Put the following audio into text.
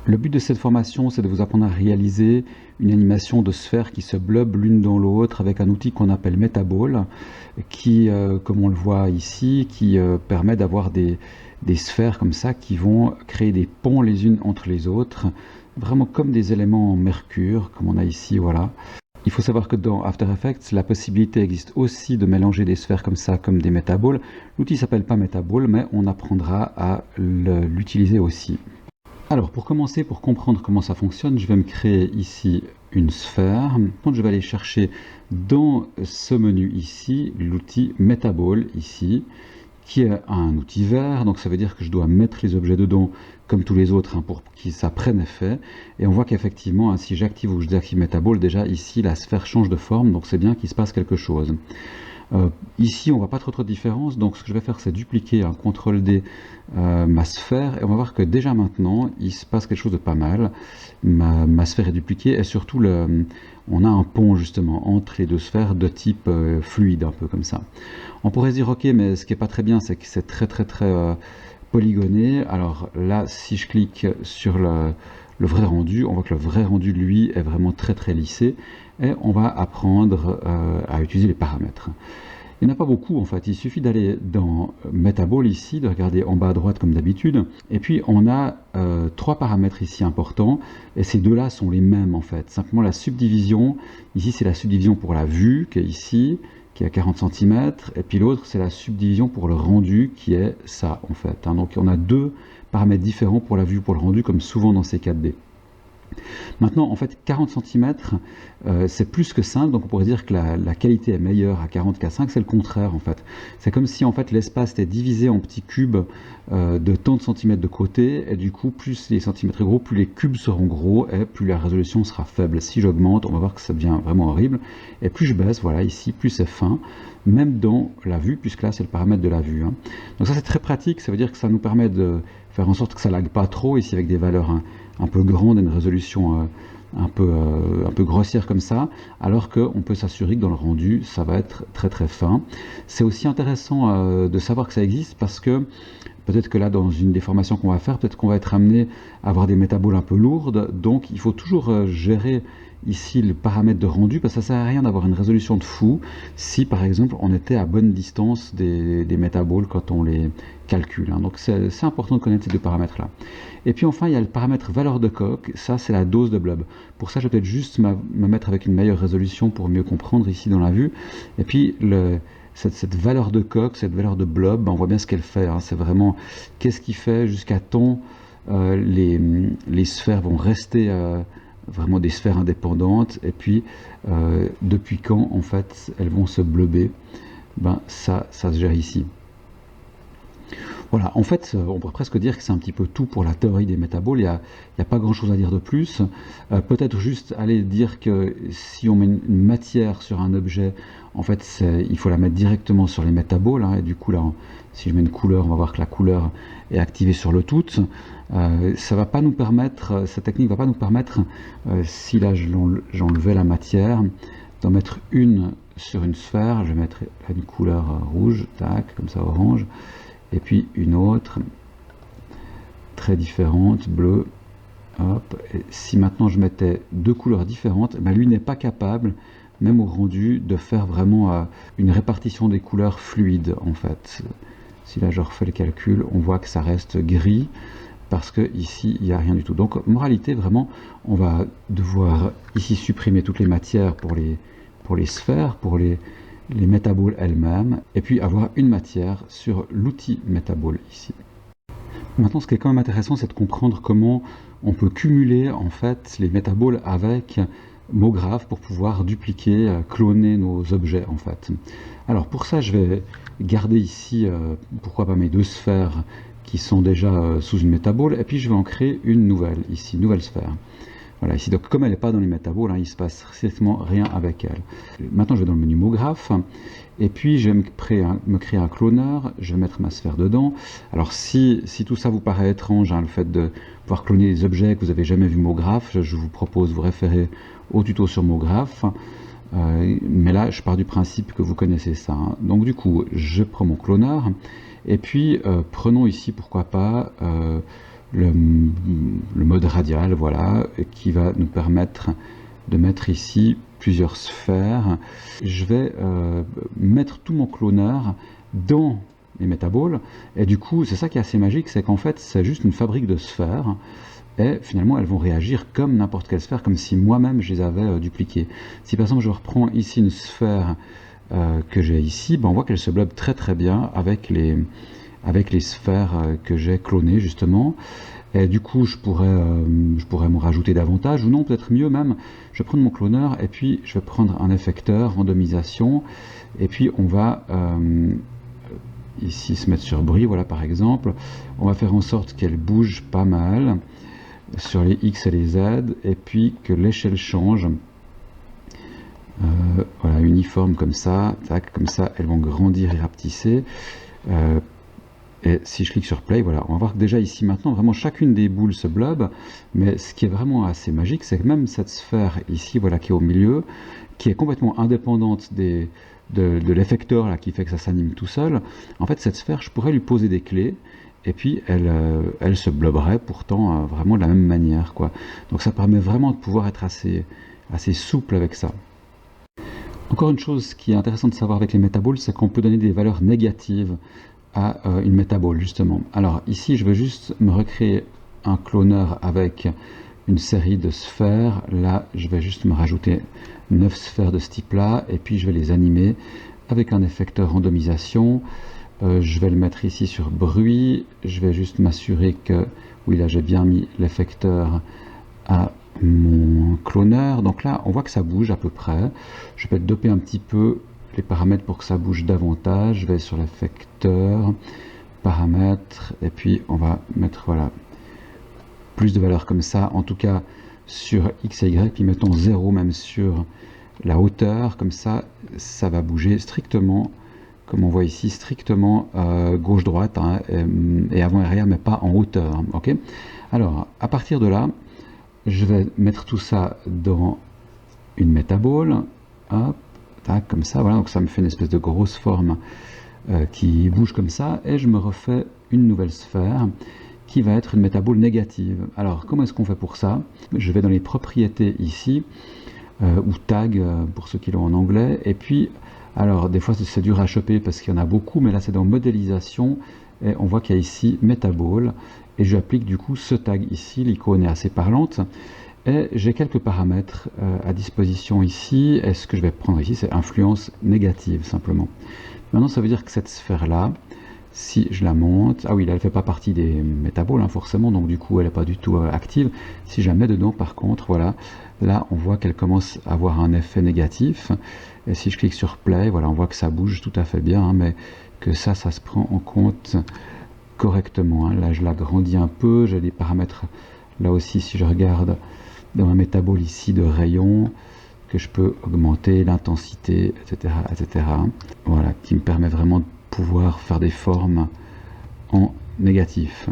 Le but de cette formation, c'est de vous apprendre à réaliser une animation de sphères qui se blobent l'une dans l'autre avec un outil qu'on appelle Metaball, qui, comme on le voit ici, qui permet d'avoir des sphères comme ça qui vont créer des ponts les unes entre les autres, vraiment comme des éléments en mercure, comme on a ici, voilà. Il faut savoir que dans After Effects, la possibilité existe aussi de mélanger des sphères comme ça, comme des Metaballs. L'outil ne s'appelle pas Metaball, mais on apprendra à l'utiliser aussi. Alors pour commencer, pour comprendre comment ça fonctionne, je vais me créer ici une sphère. Donc je vais aller chercher dans ce menu ici l'outil Metaball ici, qui est un outil vert, donc ça veut dire que je dois mettre les objets dedans comme tous les autres pour que ça prenne effet. Et on voit qu'effectivement, si j'active ou je désactive Metaball, déjà ici la sphère change de forme, donc c'est bien qu'il se passe quelque chose. Ici, on ne voit pas trop de différence, donc ce que je vais faire, c'est dupliquer un CTRL-D ma sphère, et on va voir que déjà maintenant, il se passe quelque chose de pas mal. Ma sphère est dupliquée, et surtout, on a un pont justement entre les deux sphères de type fluide, un peu comme ça. On pourrait se dire, ok, mais ce qui n'est pas très bien, c'est que c'est très polygoné. Alors là, si je clique sur le vrai rendu, on voit que le vrai rendu, lui, est vraiment très lissé, et on va apprendre à utiliser les paramètres. Il n'y en a pas beaucoup en fait, il suffit d'aller dans Metaball ici, de regarder en bas à droite comme d'habitude, et puis on a trois paramètres ici importants, et ces deux-là sont les mêmes en fait. Simplement la subdivision, ici c'est la subdivision pour la vue qui est ici, qui est à 40 cm, et puis l'autre c'est la subdivision pour le rendu qui est ça en fait. Donc on a deux paramètres différents pour la vue, pour le rendu, comme souvent dans ces 4D. Maintenant, en fait, 40 cm, c'est plus que 5, donc on pourrait dire que la qualité est meilleure à 40 qu'à 5, c'est le contraire en fait. C'est comme si en fait l'espace était divisé en petits cubes de tant de centimètres de côté, et du coup, plus les centimètres est gros, plus les cubes seront gros, et plus la résolution sera faible. Si j'augmente, on va voir que ça devient vraiment horrible, et plus je baisse, voilà, ici, plus c'est fin, même dans la vue, puisque là, c'est le paramètre de la vue. Donc ça, c'est très pratique, ça veut dire que ça nous permet de faire en sorte que ça lag pas trop, ici avec des valeurs un peu grande et une résolution un peu grossière comme ça, alors qu'on peut s'assurer que dans le rendu, ça va être très fin. C'est aussi intéressant de savoir que ça existe, parce que peut-être que là, dans une des formations qu'on va faire, peut-être qu'on va être amené à avoir des métaboles un peu lourdes, donc il faut toujours gérer ici le paramètre de rendu, parce que ça sert à rien d'avoir une résolution de fou si par exemple on était à bonne distance des métaboles quand on les calcule. Donc c'est important de connaître ces deux paramètres là. Et puis enfin il y a le paramètre valeur de coque, ça c'est la dose de blob. Pour ça je vais peut-être juste me mettre avec une meilleure résolution pour mieux comprendre ici dans la vue. Et puis cette valeur de coque, cette valeur de blob, on voit bien ce qu'elle fait, c'est vraiment qu'est-ce qui fait jusqu'à temps les sphères vont rester vraiment des sphères indépendantes, et puis depuis quand en fait elles vont se blober, ça se gère ici. Voilà, en fait, on pourrait presque dire que c'est un petit peu tout pour la théorie des métaboles. Il n'y a pas grand-chose à dire de plus. Peut-être juste aller dire que si on met une matière sur un objet, en fait, il faut la mettre directement sur les métaboles. Et du coup, là, si je mets une couleur, on va voir que la couleur est activée sur le tout. Ça va pas nous permettre, cette technique va pas nous permettre, si là j'enlevais la matière, d'en mettre une sur une sphère. Je vais mettre une couleur rouge, tac, comme ça, orange. Et puis une autre très différente, bleu, hop. Et si maintenant je mettais deux couleurs différentes, lui n'est pas capable, même au rendu, de faire vraiment une répartition des couleurs fluide en fait. Si là je refais le calcul, on voit que ça reste gris, parce que ici il n'y a rien du tout. Donc moralité, vraiment, on va devoir ici supprimer toutes les matières pour les sphères, pour les métaboles elles-mêmes, et puis avoir une matière sur l'outil Metaball ici. Maintenant, ce qui est quand même intéressant, c'est de comprendre comment on peut cumuler en fait les métaboles avec MoGraph pour pouvoir dupliquer, cloner nos objets en fait. Alors pour ça, je vais garder ici, pourquoi pas mes deux sphères qui sont déjà sous une Metaball, et puis je vais en créer une nouvelle ici, nouvelle sphère. Voilà, ici, donc comme elle n'est pas dans les métaboles, il ne se passe strictement rien avec elle. Maintenant, je vais dans le menu MoGraph, et puis je vais me créer un cloneur, je vais mettre ma sphère dedans. Alors si tout ça vous paraît étrange, le fait de pouvoir cloner des objets que vous n'avez jamais vu MoGraph, je vous propose de vous référer au tuto sur MoGraph. Mais là, je pars du principe que vous connaissez ça. Donc du coup, je prends mon cloneur, et puis prenons ici, pourquoi pas, le mode radial, voilà, qui va nous permettre de mettre ici plusieurs sphères. Je vais mettre tout mon cloneur dans les métaballs, et du coup c'est ça qui est assez magique, c'est qu'en fait c'est juste une fabrique de sphères, et finalement elles vont réagir comme n'importe quelle sphère, comme si moi-même je les avais dupliquées. Si par exemple je reprends ici une sphère que j'ai ici, ben on voit qu'elle se blobe très très bien avec les sphères que j'ai clonées justement. Et du coup, je pourrais m'en rajouter davantage, ou non, peut-être mieux même, je vais prendre mon cloneur, et puis je vais prendre un effecteur, randomisation, et puis on va ici se mettre sur bruit, voilà par exemple, on va faire en sorte qu'elle bouge pas mal, sur les X et les Z, et puis que l'échelle change, voilà, uniforme comme ça, tac, comme ça, elles vont grandir et rapetisser. Et si je clique sur Play, voilà, on va voir que déjà ici maintenant, vraiment chacune des boules se blobe, mais ce qui est vraiment assez magique, c'est que même cette sphère ici, voilà, qui est au milieu, qui est complètement indépendante de l'effecteur là, qui fait que ça s'anime tout seul, en fait cette sphère, je pourrais lui poser des clés, et puis elle se bloberait pourtant vraiment de la même manière, quoi. Donc ça permet vraiment de pouvoir être assez souple avec ça. Encore une chose qui est intéressante de savoir avec les métaballs, c'est qu'on peut donner des valeurs négatives à une métaball justement. Alors ici je vais juste me recréer un cloneur avec une série de sphères. Là je vais juste me rajouter 9 sphères de ce type là, et puis je vais les animer avec un effecteur randomisation. Je vais le mettre ici sur bruit, je vais juste m'assurer que oui, là j'ai bien mis l'effecteur à mon cloneur. Donc là on voit que ça bouge à peu près. Je vais doper un petit peu les paramètres pour que ça bouge davantage. Je vais sur l'effecteur, paramètres, et puis on va mettre voilà plus de valeurs comme ça, en tout cas sur X et Y, puis mettons 0 même sur la hauteur, comme ça ça va bouger strictement, comme on voit ici, strictement gauche-droite, hein, et avant et arrière, mais pas en hauteur, hein, ok. Alors à partir de là, je vais mettre tout ça dans une métaball, hop, tac, comme ça, voilà, donc ça me fait une espèce de grosse forme qui bouge comme ça, et je me refais une nouvelle sphère qui va être une métaball négative. Alors comment est-ce qu'on fait pour ça? Je vais dans les propriétés ici, ou tag pour ceux qui l'ont en anglais, et puis alors des fois c'est dur à choper parce qu'il y en a beaucoup, mais là c'est dans modélisation, et on voit qu'il y a ici métaball, et j'applique du coup ce tag ici, l'icône est assez parlante. Et j'ai quelques paramètres à disposition ici, et ce que je vais prendre ici c'est influence négative simplement. Maintenant ça veut dire que cette sphère là, si je la monte, ah oui là elle fait pas partie des métaballs hein, forcément, donc du coup elle n'est pas du tout active. Si je la mets dedans par contre, voilà, là on voit qu'elle commence à avoir un effet négatif, et si je clique sur play, voilà on voit que ça bouge tout à fait bien, hein, mais que ça se prend en compte correctement, hein. Là je l'agrandis un peu, j'ai des paramètres là aussi, si je regarde dans un métaball ici de rayon, que je peux augmenter l'intensité, etc., etc. Voilà, qui me permet vraiment de pouvoir faire des formes en négatif.